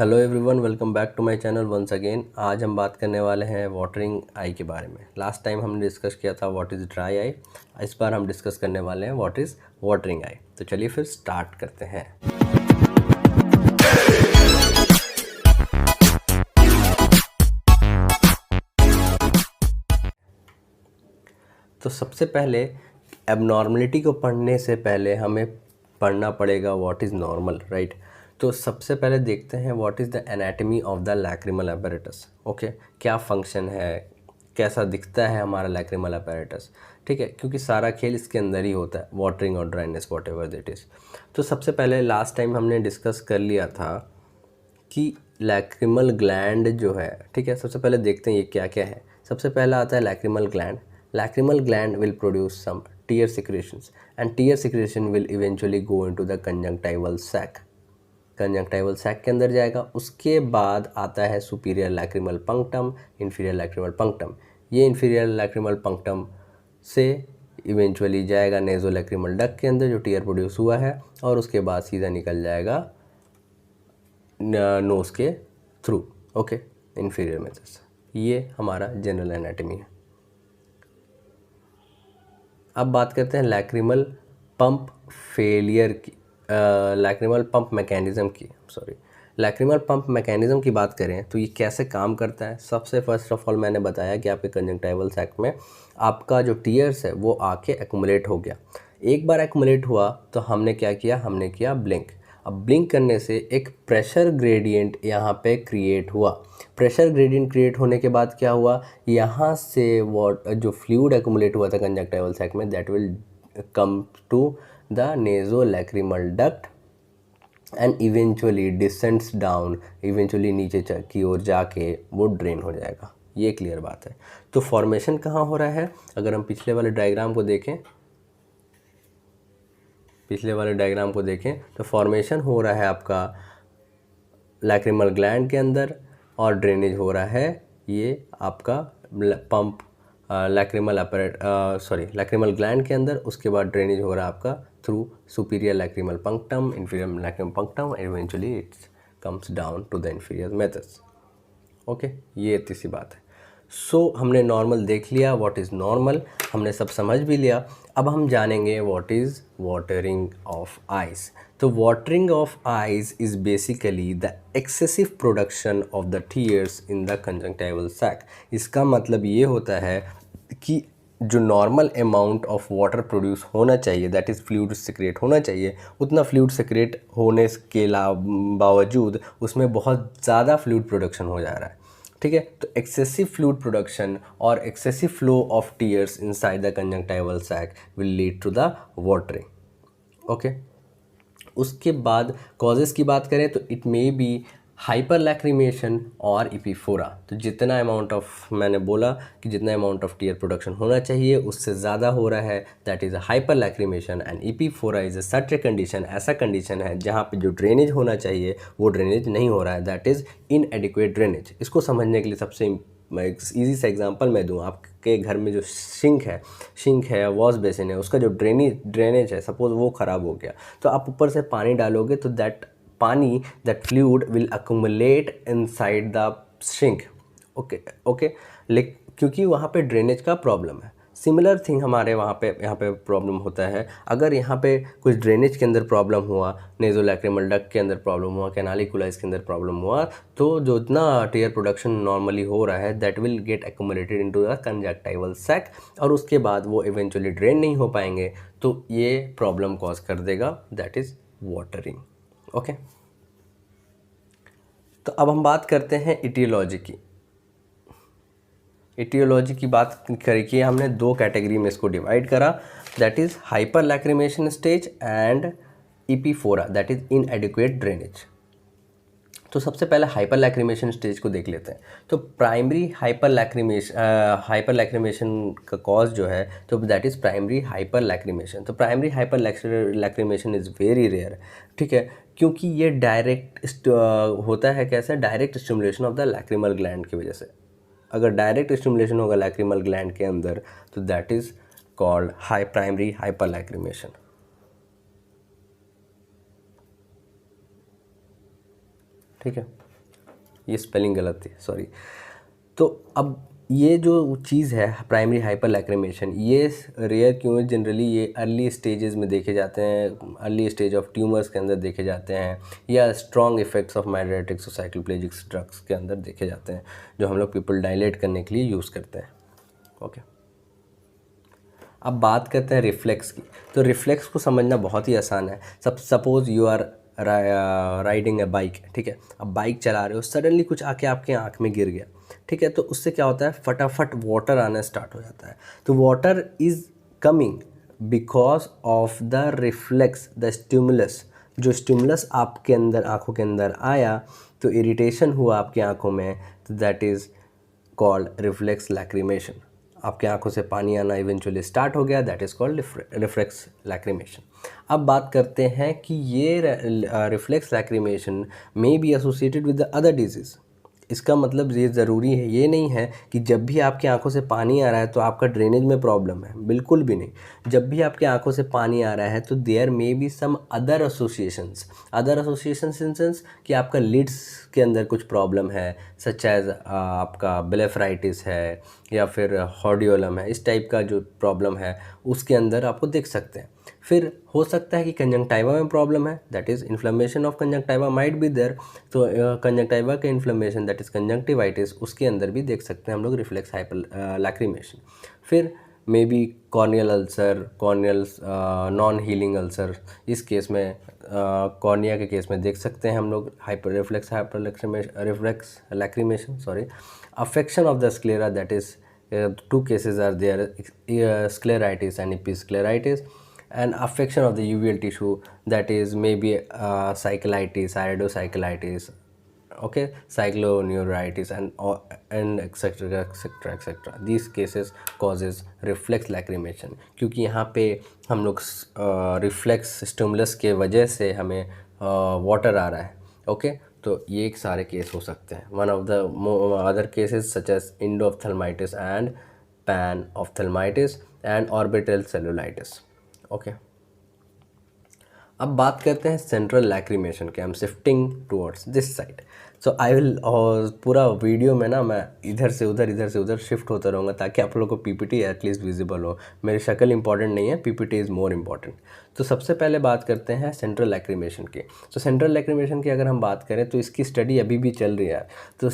Hello everyone, welcome back to my channel once again. आज हम बात करने वाले हैं वाटरिंग आई के बारे में। लास्ट टाइम हमने डिस्कस किया था व्हाट इज़ ड्राई आई। इस बार हम डिस्कस करने वाले हैं व्हाट इज़ वाटरिंग आई। तो चलिए फिर स्टार्ट करते हैं। तो सबसे पहले एबनॉर्मलिटी को पढ़ने से पहले हमें पढ़ना पड़ेगा व्हाट इज़ नॉर्मल, राइट। तो सबसे पहले देखते हैं what is the anatomy of the lacrimal apparatus। Okay, क्या फंक्शन है, कैसा दिखता है हमारा लैक्रिमल apparatus, ठीक है, क्योंकि सारा खेल इसके अंदर ही होता है, वाटरिंग और dryness what ever that is. तो सबसे पहले लास्ट टाइम हमने डिस्कस कर लिया था कि लैक्रिमल ग्लैंड जो है, ठीक है। सबसे पहले देखते हैं ये क्या क्या है। सबसे पहला आता है lacrimal gland. Lacrimal gland will produce some tear secretions and tear secretion will eventually go into the conjunctival sac. कंजंक्टिवल सैक के अंदर जाएगा। उसके बाद आता है superior lacrimal punctum, inferior lacrimal punctum. ये इन्फीरियर लैक्रिमल पंक्टम से इवेंचुअली जाएगा नेजो लैक्रिमल डक्ट के अंदर जो टीयर प्रोड्यूस हुआ है, और उसके बाद सीधा निकल जाएगा नोज के थ्रू। Okay, inferior methods. ये हमारा जनरल एनाटमी है। अब बात करते हैं लैक्रिमल पंप फेलियर की, लैक्रिमल पंप मैकेनिज़्म की। लैक्रिमल पंप मैकेनिज़्म की बात करें तो ये कैसे काम करता है। सबसे फर्स्ट ऑफ ऑल मैंने बताया कि आपके कंजंक्टिवल सैक में आपका जो टीयर्स है वो आके एक्युमुलेट हो गया। एक बार एक्युमुलेट हुआ तो हमने क्या किया, हमने किया ब्लिंक। अब ब्लिंक करने से एक प्रेशर ग्रेडियंट यहाँ पे क्रिएट हुआ। प्रेशर ग्रेडियंट क्रिएट होने के बाद क्या हुआ, यहाँ से जो फ्लूइड एक्युमुलेट हुआ था कंजंक्टिवल सैक में, that will come to the nasolacrimal duct and eventually descends down, eventually नीचे की ओर जाके वो ड्रेन हो जाएगा। ये क्लियर बात है। तो फॉर्मेशन कहाँ हो रहा है, अगर हम पिछले वाले डायग्राम को देखें तो फॉर्मेशन हो रहा है आपका लैक्रिमल ग्लैंड के अंदर, और ड्रेनेज हो रहा है ये आपका पंप लैक्रिमल ग्लैंड के अंदर। उसके बाद ड्रेनेज हो रहा है आपका through superior lacrimal punctum, inferior lacrimal punctum, eventually its comes down to the inferior methods. Okay, ये इतनी सी बात है। हमने नॉर्मल देख लिया, व्हाट इज़ नॉर्मल हमने सब समझ भी लिया। अब हम जानेंगे what is watering of eyes. तो watering of eyes is basically the excessive production of the tears in the conjunctival sac. इसका मतलब ये होता है कि जो normal amount of water produce होना चाहिए, दैट इज़ फ्लूइड सिक्रेट होना चाहिए, उतना फ्लूइड सिक्रेट होने के बावजूद उसमें बहुत ज़्यादा फ्लूइड प्रोडक्शन हो जा रहा है, ठीक है। तो एक्सेसिव फ्लूइड प्रोडक्शन और excessive flow of tears inside the conjunctival sac will lead to the watering. Okay, उसके बाद कॉजेज़ की बात करें तो it may be hyperlacrimation और इपीफोरा। तो जितना अमाउंट ऑफ, मैंने बोला कि जितना अमाउंट ऑफ टीयर प्रोडक्शन होना चाहिए उससे ज़्यादा हो रहा है, that is a hyper lacrimation. And epiphora is a such a condition, ऐसा कंडीशन है जहाँ पे जो ड्रेनेज होना चाहिए वो ड्रेनेज नहीं हो रहा है, दैट इज़ इनएडिक्वेट ड्रेनेज। इसको समझने के लिए सबसे एक ईजी सा एग्जांपल मैं दूँ। आपके घर में जो सिंक है, वॉश बेसिन है, उसका जो ड्रेनेज है, सपोज़ वो ख़राब हो गया, तो आप ऊपर से पानी डालोगे तो that fluid will accumulate inside the sink. Okay, क्योंकि वहाँ पे ड्रेनेज का प्रॉब्लम है। सिमिलर थिंग हमारे यहाँ पे प्रॉब्लम होता है। अगर यहाँ पे कुछ ड्रेनेज के अंदर प्रॉब्लम हुआ, नेज़ोलैक्रिमल डक्ट के अंदर प्रॉब्लम हुआ, कैनालिकुलाइज के अंदर प्रॉब्लम हुआ, तो जो इतना टीयर प्रोडक्शन नॉर्मली हो रहा है that will get accumulated into the conjunctival sac, और उसके बाद वो इवेंचुअली ड्रेन नहीं हो पाएंगे, तो ये प्रॉब्लम कॉज कर देगा, दैट इज़ वाटरिंग। ओके, तो अब हम बात करते हैं इटियोलॉजी की। इटियोलॉजी की बात करिए, हमने दो कैटेगरी में इसको डिवाइड करा, that is hyper lacrimation stage and epiphora, that is inadequate drainage. तो सबसे पहले हाइपर लैक्रिमेशन स्टेज को देख लेते हैं। तो प्राइमरी हाइपर लैक्रिमेशन का कॉज जो है, तो that is primary hyper lacrimation. तो primary hyper lacrimation is very rare, ठीक है, क्योंकि ये डायरेक्ट होता है। कैसे? Direct stimulation of the lacrimal gland की वजह से। अगर डायरेक्ट स्टिमुलेशन होगा लैक्रिमल ग्लैंड के अंदर तो that is called primary hyper lacrimation, ठीक है। ये स्पेलिंग गलत थी, सॉरी। तो अब ये जो चीज़ है प्राइमरी हाइपर लैक्रिमेशन, ये रेयर क्यों है? जनरली ये अर्ली स्टेजेस में देखे जाते हैं, अर्ली स्टेज ऑफ ट्यूमर्स के अंदर देखे जाते हैं, या स्ट्रॉन्ग इफेक्ट्स ऑफ माइड्रेटिक्स और साइक्लोप्लेजिक्स ड्रग्स के अंदर देखे जाते हैं, जो हम लोग पीपल डायलेट करने के लिए यूज़ करते हैं। ओके, अब बात करते हैं रिफ्लेक्स की। तो रिफ्लेक्स को समझना बहुत ही आसान है। Suppose you are riding a bike, ठीक है। अब बाइक चला रहे हो, सडनली कुछ आके आपके आँख में गिर गया, ठीक है। तो उससे क्या होता है, फटाफट वाटर आना स्टार्ट हो जाता है। तो water is coming because of the reflex, the stimulus. जो स्टिमुलस आपके अंदर, आँखों के अंदर आया, तो इरिटेशन हुआ आपकी आँखों में, तो that is called reflex lacrimation. आपके आंखों से पानी आना इवेंचुअली स्टार्ट हो गया, that is called reflex lacrimation. अब बात करते हैं कि ये reflex lacrimation may be associated with the other disease. इसका मतलब ये ज़रूरी है, ये नहीं है कि जब भी आपकी आंखों से पानी आ रहा है तो आपका ड्रेनेज में प्रॉब्लम है, बिल्कुल भी नहीं। जब भी आपके आंखों से पानी आ रहा है तो there may be some other associations in sense कि आपका लिड्स के अंदर कुछ प्रॉब्लम है, सच एज आपका ब्लेफराइटिस है या फिर हॉर्डियोलम है, इस टाइप का जो प्रॉब्लम है उसके अंदर आपको देख सकते हैं। फिर हो सकता है कि कंजंक्टिवा में प्रॉब्लम है, that is inflammation of conjunctiva might be there. तो कंजंक्टिवा के इन्फ्लेमेशन, दैट इज़ कंजंक्टिवाइटिस, उसके अंदर भी देख सकते हैं हम लोग रिफ्लेक्स हाइपर लैक्रिमेशन। फिर may be corneal ulcer, corneal non healing ulcer, इस केस में कॉर्निया के केस में देख सकते हैं हम लोग reflex lacrimation, sorry. Affection of the sclera, that is two cases are there, scleritis and episcleritis, and affection of the uveal tissue, that is maybe cyclitis, iridocyclitis, okay, cycloneuritis, and etc etc etc. These cases causes reflex lacrimation, क्योंकि यहाँ पे हम लोग reflex stimulus के वजह से हमें water आ रहा है, ओके। तो ये एक सारे केस हो सकते हैं। One of the other cases such as endophthalmitis and panophthalmitis and orbital cellulitis, okay. अब बात करते हैं सेंट्रल लैक्रिमेशन के। I am shifting towards this side, so I will, और पूरा वीडियो में ना मैं इधर से उधर शिफ्ट होता रहूँगा ताकि आप लोगों को पीपीटी एटलीस्ट विजिबल हो। मेरी शक्ल इंपॉर्टेंट नहीं है, पीपीटी इज़ मोर इम्पॉर्टेंट। तो सबसे पहले बात करते हैं सेंट्रल लैक्रिमेशन की। तो सेंट्रल लैक्रिमेशन की अगर हम बात करें तो इसकी स्टडी अभी भी चल रही है। तो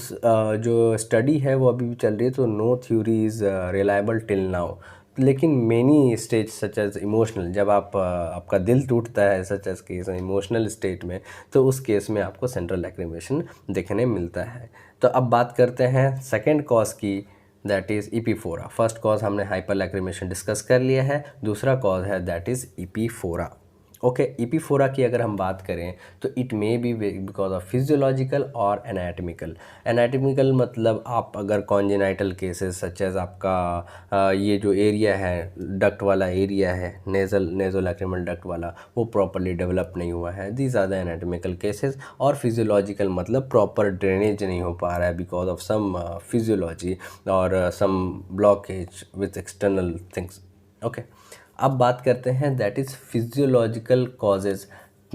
जो स्टडी है वो अभी भी चल रही है, तो no theory is reliable till now. लेकिन many stage such as emotional, जब आपका दिल टूटता है such as case emotional state में, तो उस केस में आपको सेंट्रल लैक्रिमेशन देखने मिलता है। तो अब बात करते हैं सेकेंड कॉज की, दैट इज़ इपीफोरा। फर्स्ट कॉज हमने हाइपर लैक्रिमेशन डिस्कस कर लिया है, दूसरा कॉज है दैट इज़ इपीफोरा, ओके। इपीफोरा की अगर हम बात करें तो it may B because of physiological और एनाटमिकल मतलब आप अगर कॉन्जेनाइटल केसेस सच एज आपका ये जो एरिया है, डक्ट वाला एरिया है, नेज़ोलैक्रिमल डक्ट वाला, वो प्रॉपरली डेवलप नहीं हुआ है, these are the anatomical cases. और फिजियोलॉजिकल मतलब प्रॉपर ड्रेनेज नहीं हो पा रहा है बिकॉज ऑफ सम फिजियोलॉजी और some blockage with external things, okay. अब बात करते हैं दैट इज़ फिजियोलॉजिकल कॉजेज़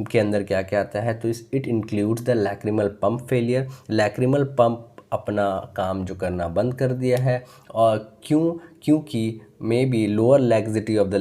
के अंदर क्या क्या आता है। तो it includes the lacrimal pump failure. Lacrimal pump अपना काम जो करना बंद कर दिया है, और क्योंकि may be lower laxity of the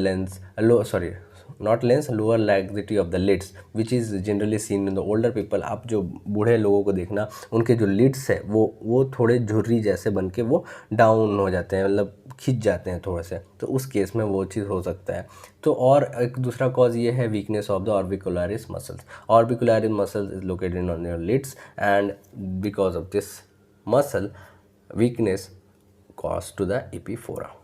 lower laxity of the lids which is generally seen in the older people. आप जो बूढ़े लोगों को देखना, उनके जो लिड्स है वो थोड़े झुर्री जैसे बन के वो डाउन हो जाते हैं, मतलब खिंच जाते हैं थोड़े से, तो उस केस में वो चीज़ हो सकता है। तो और एक दूसरा कॉज ये है weakness of the orbicularis muscles. Orbicularis muscles is located on your lids and because of this muscle weakness cause to the epiphora.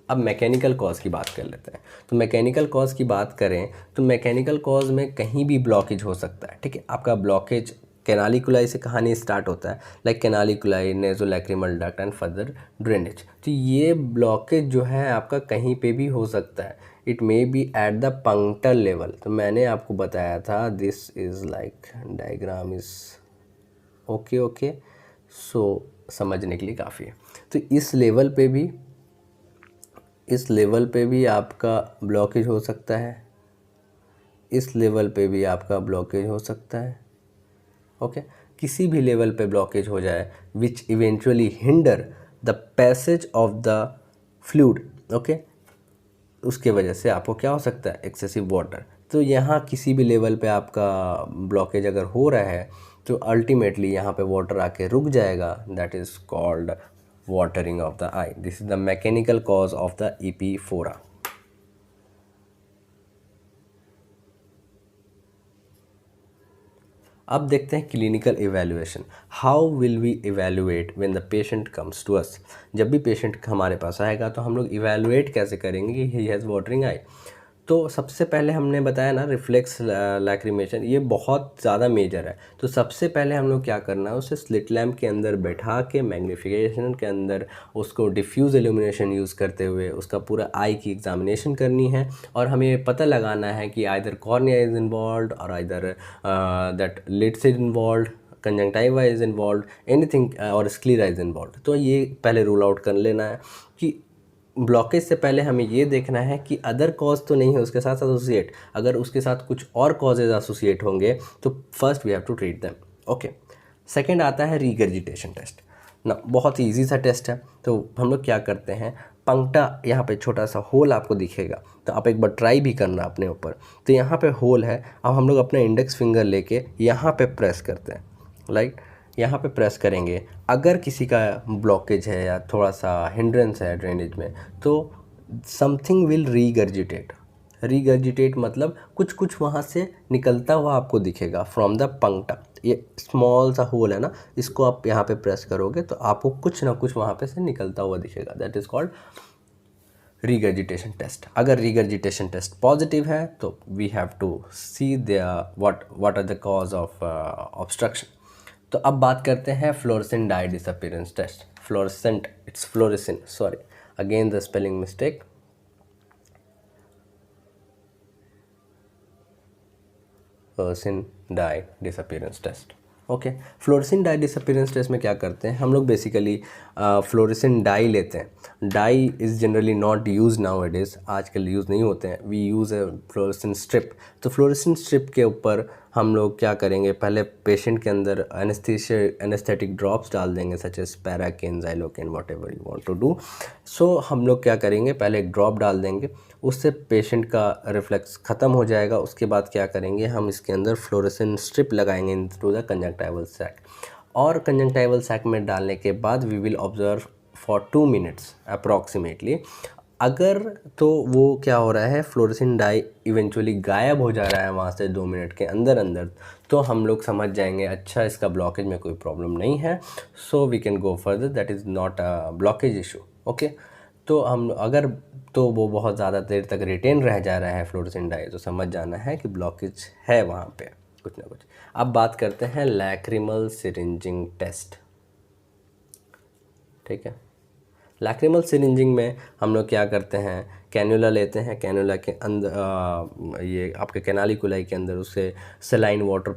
अब मैकेनिकल कॉज की बात कर लेते हैं। तो मैकेनिकल कॉज की बात करें तो मैकेनिकल कॉज में कहीं भी ब्लॉकेज हो सकता है, ठीक है। आपका ब्लॉकेज कैनालिकुलाई से कहानी स्टार्ट होता है, like canaliculi, nasolacrimal duct and further drainage. तो ये ब्लॉकेज जो है आपका कहीं पे भी हो सकता है। It may be at the punctal level. तो मैंने आपको बताया था this is like diagram is okay, so समझने के लिए काफ़ी है। तो इस लेवल पे भी आपका ब्लॉकेज हो सकता है, इस लेवल पे भी आपका ब्लॉकेज हो सकता है, ओके। किसी भी लेवल पे ब्लॉकेज हो जाए which eventually hinder the passage of the fluid, okay, उसके वजह से आपको क्या हो सकता है, एक्सेसिव वाटर। तो यहाँ किसी भी लेवल पे आपका ब्लॉकेज अगर हो रहा है तो अल्टीमेटली यहाँ पे वाटर आके रुक जाएगा, that is called watering of the eye. This is the mechanical cause of the epiphora. अब देखते हैं clinical evaluation. How will we evaluate when the patient comes to us. जब भी पेशेंट हमारे पास आएगा तो हम लोग इवैल्यूएट कैसे करेंगे कि ही हैज़ वाटरिंग आई। तो सबसे पहले हमने बताया ना रिफ्लेक्स लैक्रिमेशन, ये बहुत ज़्यादा मेजर है। तो सबसे पहले हम लोग क्या करना है, उसे स्लिट लैम्प के अंदर बैठा के मैग्नीफिकेशन के अंदर उसको डिफ्यूज़ इल्यूमिनेशन यूज़ करते हुए उसका पूरा आई की एग्जामिनेशन करनी है। और हमें पता लगाना है कि आइदर कॉर्निया इज़ इन्वॉल्व और either that lids is involve, conjunctiva is involve, anything और स्क्लीरा इज़ इन्वॉल्व। तो ये पहले रूल आउट कर लेना है कि ब्लॉकेज से पहले हमें ये देखना है कि अदर कॉज तो नहीं है उसके साथ एसोसिएट। अगर उसके साथ कुछ और कॉजेज एसोसिएट होंगे तो first we have to treat them, okay. Second आता है रीगर्जिटेशन टेस्ट ना, बहुत ही ईजी सा टेस्ट है। तो हम लोग क्या करते हैं, पंक्टा यहाँ पे छोटा सा होल आपको दिखेगा, तो आप एक बार ट्राई भी करना अपने ऊपर। तो यहाँ पे होल है, अब हम लोग अपना इंडेक्स फिंगर लेके यहाँ पे प्रेस करते हैं, लाइक यहाँ पे प्रेस करेंगे। अगर किसी का ब्लॉकेज है या थोड़ा सा हिंड्रेंस है ड्रेनेज में तो समथिंग विल रीगर्जिटेट। रीगर्जिटेट मतलब कुछ कुछ वहाँ से निकलता हुआ आपको दिखेगा फ्रॉम द पंक्टा। ये स्मॉल सा होल है ना, इसको आप यहाँ पे प्रेस करोगे तो आपको कुछ ना कुछ वहाँ पे से निकलता हुआ दिखेगा, that is called regurgitation test. अगर रीगर्जिटेशन टेस्ट पॉजिटिव है तो we have to see the what are the cause of obstruction. तो अब बात करते हैं fluorescent dye disappearance test. Fluorescent, its fluorescent, sorry, again the spelling mistake. Fluorescent dye disappearance test, okay. Fluorescent dye disappearance test में क्या करते हैं हम लोग, बेसिकली फ्लोरेसेंट डाई लेते हैं। Dye is generally not use now it is, आजकल use नहीं होते हैं। We use a fluorescent strip. तो फ्लोरेसेंट स्ट्रिप के ऊपर हम लोग क्या करेंगे, पहले पेशेंट के अंदर एनेस्थेटिक ड्रॉप्स डाल देंगे, such as paracaine, xylocaine, whatever you want to do. So हम लोग क्या करेंगे, पहले एक ड्रॉप डाल देंगे, उससे पेशेंट का रिफ्लेक्स ख़त्म हो जाएगा। उसके बाद क्या करेंगे, हम इसके अंदर फ्लोरेसेंट स्ट्रिप लगाएंगे इनटू द कंजंक्टिवल सैक। और कंजंक्टिवल सैक में डालने के बाद we will observe for 2 minutes approximately. अगर तो वो क्या हो रहा है, फ्लोरेसेंट डाई इवेंचुअली गायब हो जा रहा है वहाँ से 2 मिनट के अंदर अंदर, तो हम लोग समझ जाएंगे अच्छा इसका ब्लॉकेज में कोई प्रॉब्लम नहीं है, so we can go further, that is not a blockage issue, okay. तो हम अगर तो वो बहुत ज़्यादा देर तक रिटेन रह जा रहा है फ्लोरेसेंट डाई, तो समझ जाना है कि ब्लॉकेज है वहाँ पे कुछ ना कुछ। अब बात करते हैं लैक्रिमल सिरिंजिंग टेस्ट, ठीक है। लैक्रिमल सिरिंजिंग में हम लोग क्या करते हैं, कैन्यूला लेते हैं, कैन्यूला के अंदर ये आपके कैनालिकुलाई के अंदर उससे सलाइन वाटर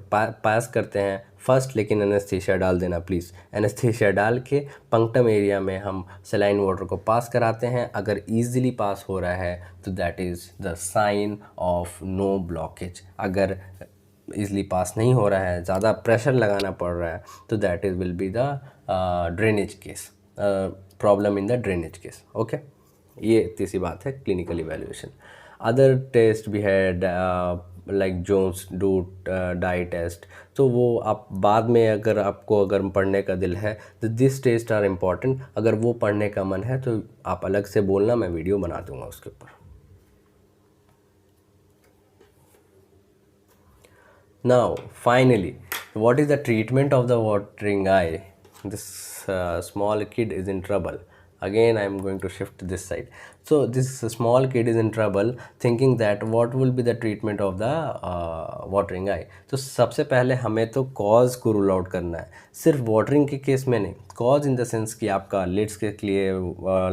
पास करते हैं फर्स्ट, लेकिन एनेस्थीसिया डाल देना प्लीज़। एनेस्थीसिया डाल के पंक्टम एरिया में हम सलाइन वाटर को पास कराते हैं। अगर ईजिली पास हो रहा है तो that is the sign of no blockage. अगर ईजिली पास नहीं हो रहा है, ज़्यादा प्रेशर लगाना पड़ रहा है, तो that is will be the drainage case, problem in the drainage case, okay. ये तीसरी बात है क्लिनिकल इवैल्यूएशन। अदर टेस्ट भी है लाइक जोन्स डूट डाई टेस्ट, तो वो आप बाद में अगर पढ़ने का दिल है तो दिस टेस्ट आर इम्पॉर्टेंट। अगर वो पढ़ने का मन है तो आप अलग से बोलना, मैं वीडियो बना दूंगा उसके ऊपर। Now, finally, what is the treatment of the watering eye? This small kid is in trouble. Again, I am going to shift this side. So, this small kid is in trouble, thinking that what will be the treatment of the watering eye. तो सबसे पहले हमें तो cause को rule out करना है, सिर्फ watering के केस में नहीं। cause in the sense कि आपका lids के लिए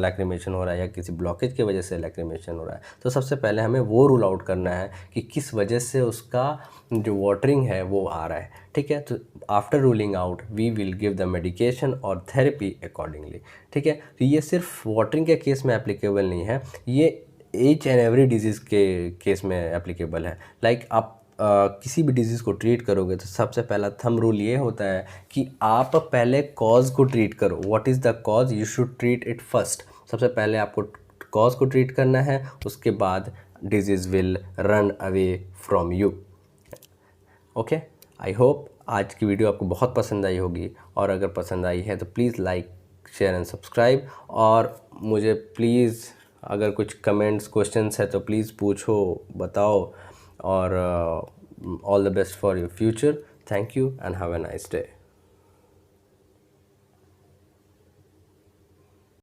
lacrimation हो रहा है या किसी blockage की वजह से lacrimation हो रहा है, तो सबसे पहले हमें वो rule out करना है कि किस वजह से उसका जो वाटरिंग है वो आ रहा है, ठीक है। तो after ruling out we will give the medication और थेरेपी अकॉर्डिंगली, ठीक है। तो ये सिर्फ वाटरिंग के केस में एप्लीकेबल नहीं है, ये ईच एंड एवरी डिजीज़ के केस में एप्लीकेबल है। लाइक आप किसी भी डिजीज़ को ट्रीट करोगे तो सबसे पहला थंब रूल ये होता है कि आप पहले कॉज को ट्रीट करो। What is the cause, you should treat it first. सबसे पहले आपको कॉज को ट्रीट करना है, उसके बाद disease will run away from you. Okay, I hope आज की वीडियो आपको बहुत पसंद आई होगी, और अगर पसंद आई है तो please like share and subscribe. और मुझे प्लीज़ अगर कुछ कमेंट्स क्वेश्चंस है तो प्लीज़ पूछो, बताओ। और all the best for your future. Thank you and have a nice day.